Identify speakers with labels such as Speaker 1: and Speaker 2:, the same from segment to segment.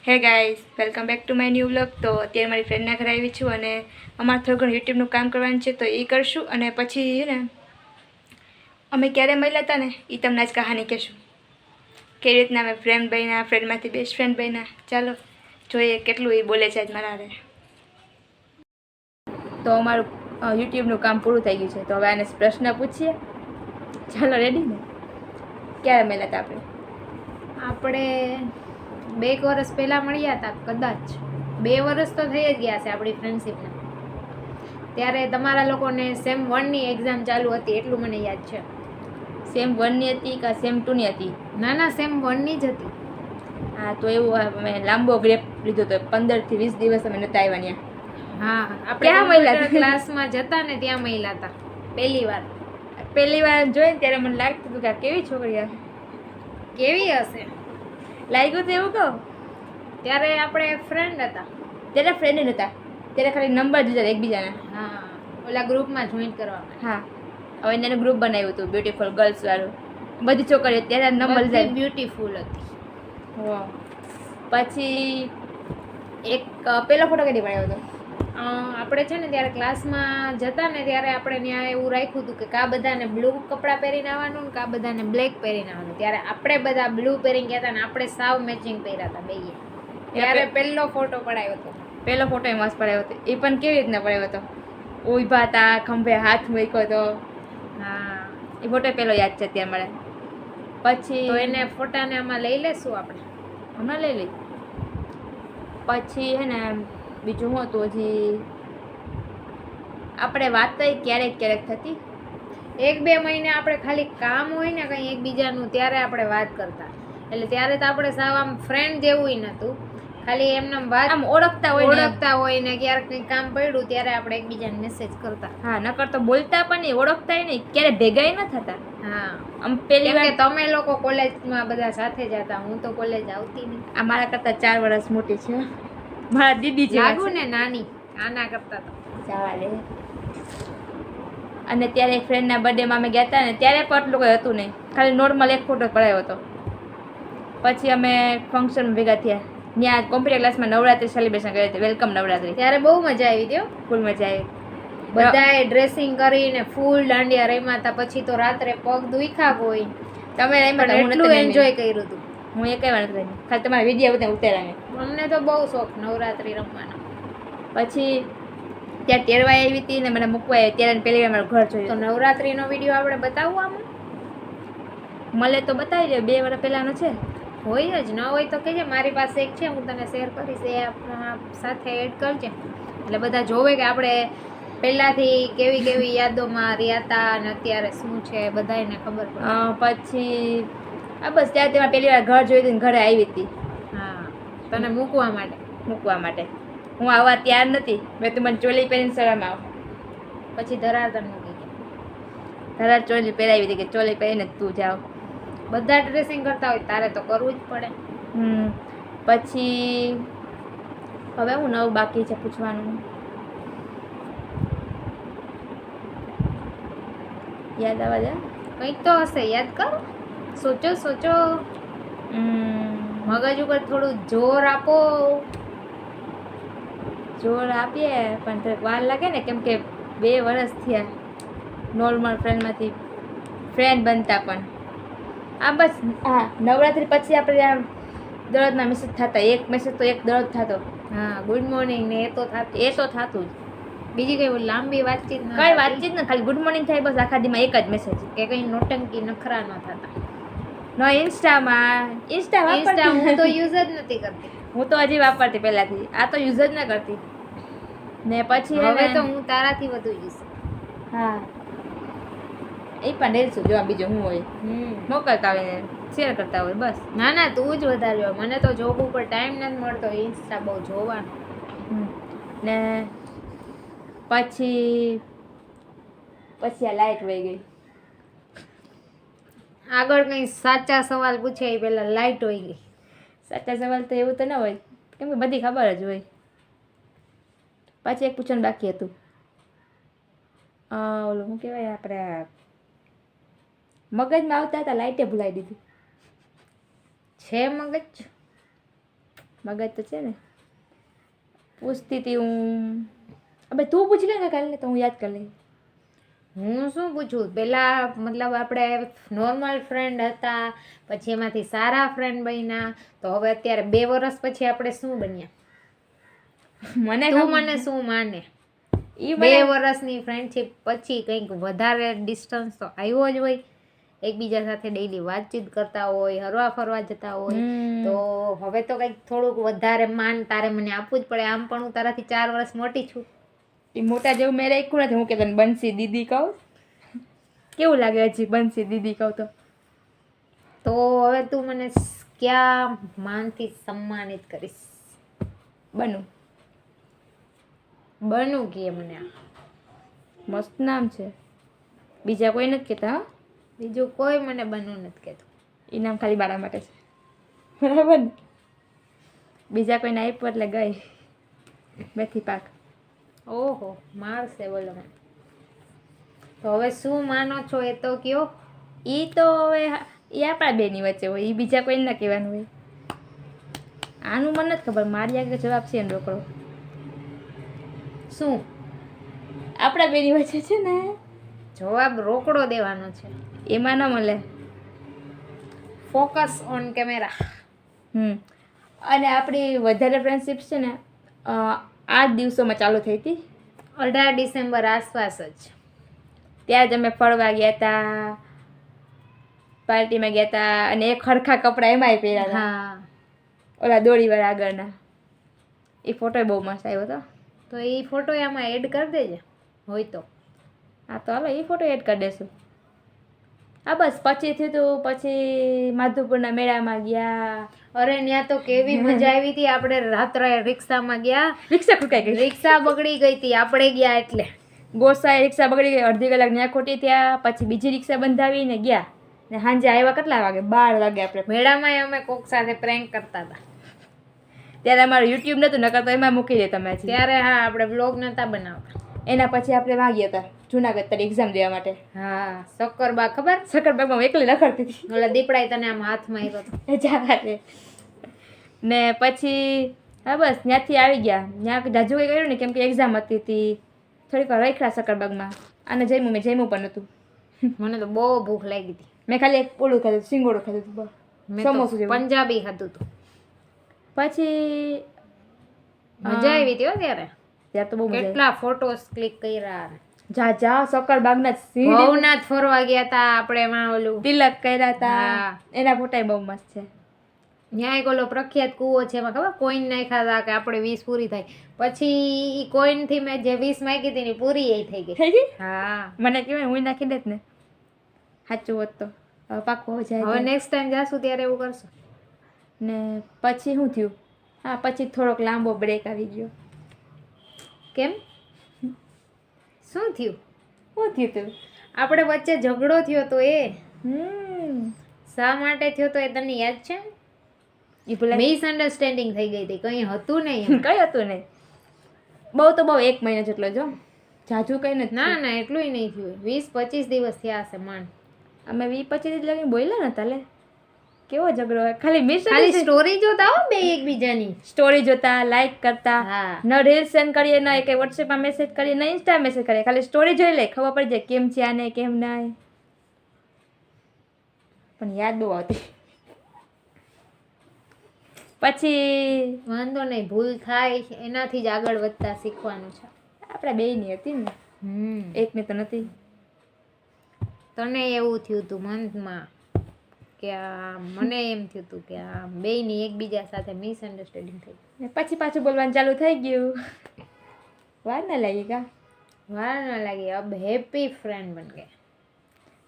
Speaker 1: Hey guys, welcome back to my new vlog. તો અત્યારે મારી ફ્રેન્ડના ઘરે આવી છું અને અમારે થોડું ઘણું યુટ્યુબનું કામ કરવાનું છે, તો એ કરશું. અને પછી ને અમે ક્યારે મળ્યા હતા ને એ તમને આજ કહાની કહેશું. કેવી રીતના અમે ફ્રેન્ડ બન્યા, ફ્રેન્ડમાંથી બેસ્ટ ફ્રેન્ડ બન્યા. ચાલો જોઈએ કેટલું એ બોલે છે આજ મારા હારે. તો અમારું યુટ્યુબનું કામ પૂરું થઈ ગયું છે, તો હવે આને પ્રશ્ન પૂછીએ. ચાલો રેડી ને? ક્યારે મળ્યા હતા આપણે?
Speaker 2: આપણે 2 વર્ષ પહેલાં મળ્યા હતા, કદાચ 2 વર્ષ તો થઈ જ ગયા છે આપણી ફ્રેન્ડશીપને. ત્યારે તમારા લોકોને સેમ 1ની એક્ઝામ ચાલુ હતી, એટલું મને યાદ છે.
Speaker 1: સેમ 1ની હતી કે સેમ 2ની હતી?
Speaker 2: ના, સેમ 1ની જ હતી.
Speaker 1: હા, તો એવું અમે લાંબો ગ્રેપ લીધો હતો, 15 થી 20 દિવસ અમે નતા આવ્યા ત્યાં.
Speaker 2: હા, આપણે કોમ્પ્યુટર ક્લાસમાં જતા ને ત્યાં મળ્યા હતા પહેલી વાર
Speaker 1: જોઈને ત્યારે મને લાગતું હતું કે આ કેવી છોકરી હશે.
Speaker 2: કેવી હશે
Speaker 1: લાગ્યું તો એવું કહો.
Speaker 2: ત્યારે આપણે ફ્રેન્ડ હતા.
Speaker 1: ત્યારે ફ્રેન્ડ નહોતા, ત્યારે ખાલી નંબર દીધા એકબીજાના.
Speaker 2: હા, ઓલા ગ્રુપમાં જોઈન કરવા.
Speaker 1: હા, હવે એનું ગ્રુપ બનાવ્યું હતું બ્યુટીફુલ ગર્લ્સ વાળું. બધી છોકરીઓ ત્યારે નંબર લીધા.
Speaker 2: બ્યુટીફુલ હતી.
Speaker 1: હા, પછી એક પેલો ફોટો કદી પાડ્યો હતો.
Speaker 2: આપણે છે ને ત્યારે ક્લાસમાં જતા ને ત્યારે આપણે ત્યાં એવું રાખ્યું હતું કે કા બધાને બ્લુ કપડાં પહેરીને આવવાનું ને કા બધાને બ્લેક પહેરીને આવવાનું. ત્યારે આપણે બધા બ્લુ પહેરીને ગયા હતા ને આપણે સાવ મેચિંગ પહેર્યા હતા બેય. ત્યારે પહેલો ફોટો પડાયો હતો.
Speaker 1: પહેલો ફોટો એ મસ્ત પડાયો હતો. એ પણ કેવી રીતના પડાયો હતો? ઊભા હતા, ખંભે હાથ મૂક્યો હતો.
Speaker 2: હા,
Speaker 1: એ ફોટો પહેલો યાદ છે અત્યારે મળે. પછી
Speaker 2: તો એને ફોટાને આમાં લઈ લેશું આપણે,
Speaker 1: હમણાં લઈ લઈ. પછી હે ને બીજું હું હતું, હજી આપણે વાત તો ક્યારેક થતી.
Speaker 2: 1-2 મહિને આપણે ખાલી કામ હોય ને કંઈ એકબીજાનું ત્યારે આપણે વાત કરતા. એટલે ત્યારે તો આપણે સાવ આમ ફ્રેન્ડ જેવું નહોતું, ખાલી એમને વાત
Speaker 1: આમ ઓળખતા
Speaker 2: હોય ને ક્યારેક કંઈ કામ પડ્યું ત્યારે આપણે એકબીજાને મેસેજ કરતા.
Speaker 1: હા, નકર તો બોલતા પણ નહીં, ઓળખતાય નહીં, ક્યારે ભેગાય ન થતા.
Speaker 2: હા,
Speaker 1: આમ પહેલી વાર
Speaker 2: તમે લોકો કોલેજમાં બધા સાથે જ હતા, હું તો કોલેજ આવતી નહીં.
Speaker 1: આ મારા કરતાં 4 વર્ષ મોટી છે, મારા દીદી જેવા
Speaker 2: લાગુ ને નાની, આના કરતા તો
Speaker 1: જવા દે. અને ત્યારે એક ફ્રેન્ડના બર્થડેમાં અમે ગયા હતા ને ત્યારે પણ આટલું કંઈ હતું નહીં, ખાલી નોર્મલ એક ફોટો પડાયો હતો. પછી અમે ફંક્શન ભેગા થયા ત્યાં કોમ્પ્યુટર ક્લાસમાં નવરાત્રી સેલિબ્રેશન કરી હતી, વેલકમ નવરાત્રી.
Speaker 2: ત્યારે બહુ મજા આવી હતી.
Speaker 1: ફૂલ મજા આવી.
Speaker 2: બધાએ ડ્રેસિંગ કરીને ફૂલ દાંડિયા રમ્યા હતા. પછી તો રાત્રે પગ દુખ્યા હોય.
Speaker 1: તમે
Speaker 2: એટલું એન્જોય કર્યું હતું.
Speaker 1: હું એક વાર નથી રમી, ખાલી તમારા વિડીયો બધા ઉતાર્યા.
Speaker 2: અમને તો બહુ શોખ નવરાત્રી રમવાનો.
Speaker 1: પછી ત્યાં તેરવા આવી હતી ને મને મૂકવા આવી ત્યારે પહેલી વાર મારું ઘર જોયું.
Speaker 2: તો નવરાત્રીનો વિડીયો આપણે બતાવવું આમાં
Speaker 1: મળે તો બતાવી દે. 2 વર્ષ પહેલાંનો છે.
Speaker 2: હોય જ ન હોય તો કહેજે, મારી પાસે એક છે, હું તને શેર કરીશ, એ આપણા સાથે એડ કરજે એટલે બધા જોવે કે આપણે પહેલાંથી કેવી કેવી યાદોમાં રહ્યા હતા અને અત્યારે શું છે બધાને ખબર પડે.
Speaker 1: પછી બસ ત્યારે તેમાં પહેલી વાર ઘર જોયું હતું, ઘરે આવી હતી.
Speaker 2: હા, તને મૂકવા માટે
Speaker 1: હું આવવા તૈયાર નથી. મેં તું મને ચોલી પહેરીને શરમ આવ.
Speaker 2: પછી ધરાર તને મૂકી ગયા.
Speaker 1: ધરાર ચોલી પહેરાવી હતી કે ચોલી પહેરીને તું જાવ.
Speaker 2: બધા ડ્રેસિંગ કરતા હોય તારે તો કરવું જ પડે.
Speaker 1: પછી હવે હું નવું બાકી છે પૂછવાનું. યાદ આવવા દે.
Speaker 2: કંઈક તો હશે, યાદ કર. સોચો મગજ ઉપર થોડું જોર આપો.
Speaker 1: જોર આપીએ પણ થોડીક વાર લાગે ને, કેમ કે 2 વર્ષ થયા નોર્મલ ફ્રેન્ડમાંથી ફ્રેન્ડ બનતા. પણ બસ હા, નવરાત્રી પછી આપણે દરરોજના મેસેજ થતા. એક મેસેજ તો એક દરરોજ થતો.
Speaker 2: હા, ગુડ મોર્નિંગ ને એ તો
Speaker 1: થતું જ.
Speaker 2: બીજી કઈ લાંબી વાતચીત
Speaker 1: કઈ વાતચીત ને, ખાલી ગુડ મોર્નિંગ થાય બસ. આખા દીમાં એક જ મેસેજ.
Speaker 2: કે કઈ નોટંકી નખરા ન થતા.
Speaker 1: નો ઇન્સ્ટા
Speaker 2: હું તો યુઝ જ નથી કરતી.
Speaker 1: હું તો હજી વાપરતી પહેલાથી. આ તો યુઝ જ ન કરતી. ને પછી
Speaker 2: હવે તો હું તારાથી વધુ યુઝ.
Speaker 1: હા, એ પણ રેલશું જોવા બીજું શું હોય. મોકલતા હોય ને શેર કરતા હોય બસ.
Speaker 2: ના તું જ વધારે જોવે. મને તો જોબ ઉપર ટાઈમ નથી મળતો ઇન્સ્ટા બહુ જોવાનો.
Speaker 1: ને પછી આ લાઈટ વહી ગઈ.
Speaker 2: આગળ કંઈ સાચા સવાલ પૂછે એ પહેલા લાઈટ વહી ગઈ.
Speaker 1: સાચા સવાલ તો એવું તો ન હોય, કેમ કે બધી ખબર જ હોય. પછી એક પૂછવાનું બાકી હતું. ઓલું શું કહેવાય, આપણે મગજમાં આવતા હતા, લાઈટે ભૂલાઈ દીધી.
Speaker 2: છે મગજ
Speaker 1: મગજ તો છે ને. પૂછતી હતી હું, હવે તું પૂછી લે ને કાલે તો હું યાદ કરી લઈ.
Speaker 2: હું શું પૂછું, પેલા મતલબ આપણે નોર્મલ ફ્રેન્ડ હતા, પછી એમાંથી સારા ફ્રેન્ડ બન્યા, તો હવે અત્યારે 2 વર્ષ પછી આપણે શું બન્યા?
Speaker 1: મને
Speaker 2: તું
Speaker 1: ખબર-
Speaker 2: મને શું માને?
Speaker 1: ઈ
Speaker 2: 2
Speaker 1: મને
Speaker 2: વર્ષની ફ્રેન્ડશિપ પછી કંઈક વધારે ડિસ્ટન્સ તો આવ્યો જ હોય, એકબીજા સાથે ડેઈલી વાતચીત કરતા હોય, હરવા ફરવા જતા હોય,
Speaker 1: હમ.
Speaker 2: તો હવે તો કંઈક થોડુંક વધારે માન તારે મને આપવું જ પડે. આમ પણ હું તારાથી 4 વર્ષ મોટી છું.
Speaker 1: ઈ મોટા જેવું મેં રાખ્યું નથી. હું કે તને બંસી દીદી કહું, કેવું લાગે હજી બંસી દીદી કહું તો?
Speaker 2: તો હવે તું મને ક્યાં માનથી સન્માનિત કરીશ?
Speaker 1: બનું.
Speaker 2: બનું કે મને
Speaker 1: મસ્ત નામ છે, બીજા કોઈ નથી કહેતા. હા,
Speaker 2: બીજું કોઈ મને બનું નથી કહેતું.
Speaker 1: એ નામ ખાલી મારા માટે છે, બરાબર ને? બીજા કોઈને આપ્યું એટલે ગઈ મેથી પાક.
Speaker 2: ઓહો, મારશે બોલો મને. તો હવે શું માનો છો એ તો કયો.
Speaker 1: એ તો હવે એ આપણા બેની વચ્ચે હોય, એ બીજા કોઈને ના કહેવાનું હોય. આનું મને નથી ખબર, મારી આગળ જવાબ છે એનો રોકડો.
Speaker 2: શું
Speaker 1: આપણા બેની વચ્ચે છે ને,
Speaker 2: જવાબ રોકડો દેવાનો છે?
Speaker 1: એમાં ન મળે.
Speaker 2: Focus on camera.
Speaker 1: અને આપણી વધારે ફ્રેન્ડશિપ છે ને 8 દિવસોમાં ચાલુ થઈ હતી.
Speaker 2: 18 ડિસેમ્બર આસપાસ જ.
Speaker 1: ત્યાં જ અમે ફરવા ગયા હતા, પાર્ટીમાં ગયા હતા, અને એક ખરખા કપડાં એમાંય પહેર્યા હતા.
Speaker 2: હા,
Speaker 1: ઓલા દોરીવાળા આગળના. એ ફોટો બહુ મસ્ત આવ્યો હતો.
Speaker 2: તો એ ફોટો આમાં એડ કરી દેજે હોય તો.
Speaker 1: હા તો હાલો એ ફોટો એડ કરી દેશું. હા બસ પછી થયું તું, પછી માધુપુરના મેળામાં ગયા.
Speaker 2: અરે ત્યાં તો કેવી મજા આવી હતી. આપણે રાત્રે રિક્ષામાં ગયા,
Speaker 1: રિક્ષા ખુકાઈ ગઈ,
Speaker 2: રિક્ષા બગડી ગઈ હતી આપણે ગયા એટલે.
Speaker 1: ગોસાએ રિક્ષા બગડી ગઈ, અડધી કલાક ત્યાં ખોટી ત્યાં, પછી બીજી રિક્ષા બંધાવીને ગયા, ને સાંજે આવ્યા કેટલા વાગે? 12 વાગે. આપણે
Speaker 2: મેળામાં અમે કોક સાથે પ્રેન્ક કરતા હતા.
Speaker 1: ત્યારે અમારું યુટ્યુબ નહોતું, નકર તો એમાં મૂકી દે તમે.
Speaker 2: ત્યારે હા, આપણે બ્લોગ નતા બનાવતા.
Speaker 1: એના પછી આપણે વાગ્યા હતા જુનાગઢ તારી એક્ઝામ દેવા માટે.
Speaker 2: હા, સક્કરબા ખબર?
Speaker 1: સકરબાગમાં હું એકલી રખડતી હતી.
Speaker 2: ઓલા દીપડાએ તને આમ હાથમાં આવ્યો હતો.
Speaker 1: એ જવા દે. ને પછી હા બસ ત્યાંથી આવી ગયા. ત્યાં જાજુ કંઈ કર્યું ને, કેમ કે એક્ઝામ હતી. થોડીક વાર રખ્યા સકરબાગમાં. અને મેં જમ્યું પણ નહોતું.
Speaker 2: મને તો બહુ ભૂખ લાગી હતી.
Speaker 1: મેં ખાલી એક ઓલું ખાધું, સિંગોડું ખાધું હતું,
Speaker 2: મેં તો
Speaker 1: સમોસું જેવું.
Speaker 2: પંજાબી ખાધું હતું.
Speaker 1: પછી
Speaker 2: મજા આવી હતી હો ત્યારે.
Speaker 1: ત્યાં તો બહુ મજા આવી.
Speaker 2: કેટલા ફોટોસ ક્લિક કર્યા.
Speaker 1: જા સકરબાગના
Speaker 2: ભવનાથ ફરવા ગયા હતા આપણે. એમાં ઓલું
Speaker 1: તિલક કર્યા હતા,
Speaker 2: હા.
Speaker 1: એના ફોટા બહુ મસ્ત છે.
Speaker 2: ત્યાં એક ઓલો પ્રખ્યાત કૂવો છે, એમાં ખબર કોઈન નાખ્યા હતા કે આપણે 20 પૂરી થાય. પછી ઈ કોઈન થી મેં જે 20 માંગી હતી ને પૂરી એ થઈ ગઈ.
Speaker 1: થઈ ગઈ?
Speaker 2: હા,
Speaker 1: મને કહેવાય હું નાખી દેત ને, સાચું હોત તો. હવે પાક્કો
Speaker 2: હવે
Speaker 1: જાય.
Speaker 2: નેક્સ્ટ ટાઈમ જાશું ત્યારે એવું કરશું.
Speaker 1: ને પછી શું થયું? હા પછી થોડોક લાંબો બ્રેક આવી ગયો.
Speaker 2: કેમ? શું થયું?
Speaker 1: શું થયું તું?
Speaker 2: આપણે વચ્ચે ઝઘડો થયો તો એ શા માટે થયો તો એ તને યાદ છે?
Speaker 1: એ ભૂલાઈ
Speaker 2: મિસઅન્ડરસ્ટેન્ડિંગ થઈ ગઈ હતી, કંઈ હતું નહીં.
Speaker 1: કઈ હતું નહીં. બહુ તો બહુ 1 મહિના જેટલો જો, જાજુ કઈ નથી.
Speaker 2: ના ના, એટલું નહીં થયું. 20-25 દિવસ થયા હશે માંડ.
Speaker 1: અમે 20-25 લગી બોલ્યા નતા લે. કેવો ઝઘડો હોય? ખાલી મિસ
Speaker 2: ખાલી સ્ટોરી જોતા હો બે એકબીજાની.
Speaker 1: સ્ટોરી જોતા, લાઈક કરતા,
Speaker 2: હા.
Speaker 1: ન રીલ સેન્ડ કરીએ, ન કે વોટ્સએપમાં મેસેજ કરીએ, ન ઇન્સ્ટા મેસેજ કરીએ, ખાલી સ્ટોરી જોઈ લે, ખબર પડી જાય કેમ છે આને કેમ ના. પણ યાદ બહુ આવતી. પછી
Speaker 2: વાંધો નહીં, ભૂલ થાય એનાથી જ આગળ વધતા શીખવાનું છે.
Speaker 1: આપણા બેયની હતી ને, એકની તો નથી.
Speaker 2: તને એવું થયું તું મનમાં કે મને એમ થયું તું કે આ બેયની એકબીજા સાથે મિસઅન્ડરસ્ટેન્ડિંગ થઈ.
Speaker 1: ને પછી પાછું બોલવાનું ચાલુ થઈ ગયું. વાર ના લાગી કા?
Speaker 2: વાર ના લાગી. અબ હેપી ફ્રેન્ડ બન ગયા.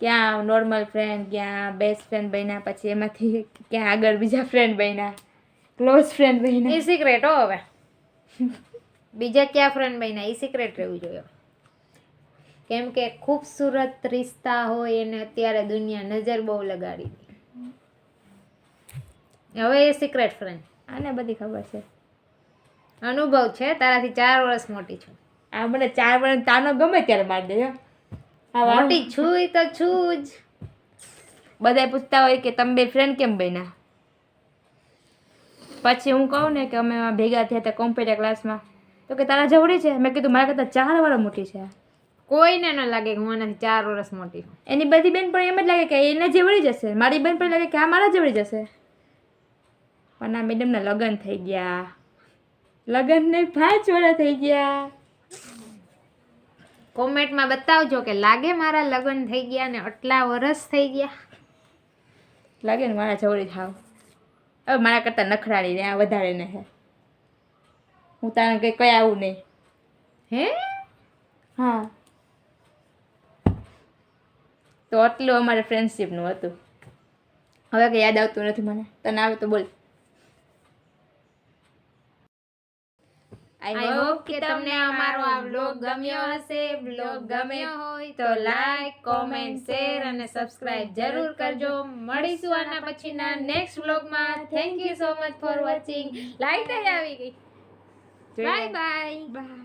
Speaker 1: ક્યાં નોર્મલ ફ્રેન્ડ, ક્યાં બેસ્ટ ફ્રેન્ડ બન્યા, પછી એમાંથી ક્યાં આગળ બીજા ફ્રેન્ડ બન્યા, ક્લોઝ ફ્રેન્ડ બન્યા.
Speaker 2: એ સિક્રેટ હો હવે. બીજા ક્યાં ફ્રેન્ડ બન્યા એ સિક્રેટ રહેવું જોઈએ. કેમ કે ખૂબસૂરત રિશ્તા હોય એને અત્યારે દુનિયા નજર બહુ લગાડી દે. હવે એ સિક્રેટ ફ્રેન્ડ.
Speaker 1: આને બધી ખબર છે.
Speaker 2: અનુભવ છે, તારાથી 4 વર્ષ મોટી છું.
Speaker 1: આ મને 4 વર્ષ તાનો ગમે ત્યારે મારી દે.
Speaker 2: મોટી છું ઈ તો છું જ.
Speaker 1: બધા પૂછતા હોય કે તમે બે ફ્રેન્ડ કેમ બન્યા, પછી હું કહું ને કે અમે ભેગા થયા હતા કોમ્પ્યુટર ક્લાસમાં, તો કે તારા જવડી છે. મેં કીધું મારા કરતાં 4 વર્ષ મોટી છે.
Speaker 2: કોઈને ન લાગે કે હું એનાથી 4 વર્ષ મોટી છું.
Speaker 1: એની બધી બેન પણ એમ જ લાગે કે એને જેવડી જશે, મારી બેન પણ લાગે કે આ મારા જેવડી જશે. પણ આ મેડમના લગ્ન થઈ ગયા, લગ્નને 5 વર્ષ થઈ ગયા.
Speaker 2: કોમેન્ટમાં બતાવજો કે લાગે મારા લગ્ન થઈ ગયા ને આટલા વર્ષ થઈ ગયા.
Speaker 1: લાગે ને મારા જવડી થાવ. હવે મારા કરતાં નખરાળી ને આ વધારે ને હે. હું તારે કંઈ કઈ આવું નહીં.
Speaker 2: હે
Speaker 1: હા, તો આટલું અમારે ફ્રેન્ડશીપનું હતું. હવે કંઈ યાદ આવતું નથી મને. તને આવે તો બોલ.
Speaker 2: આઈ હોપ કે તમને અમારો આ વ્લોગ ગમ્યો હશે. વ્લોગ ગમ્યો હોય તો લાઈક, કોમેન્ટ, શેર અને સબસ્ક્રાઇબ જરૂર કરજો. મળીશું આના પછીના નેક્સ્ટ વ્લોગમાં. Thank you so much for watching. Light આવી ગઈ. Bye bye.
Speaker 1: બાય.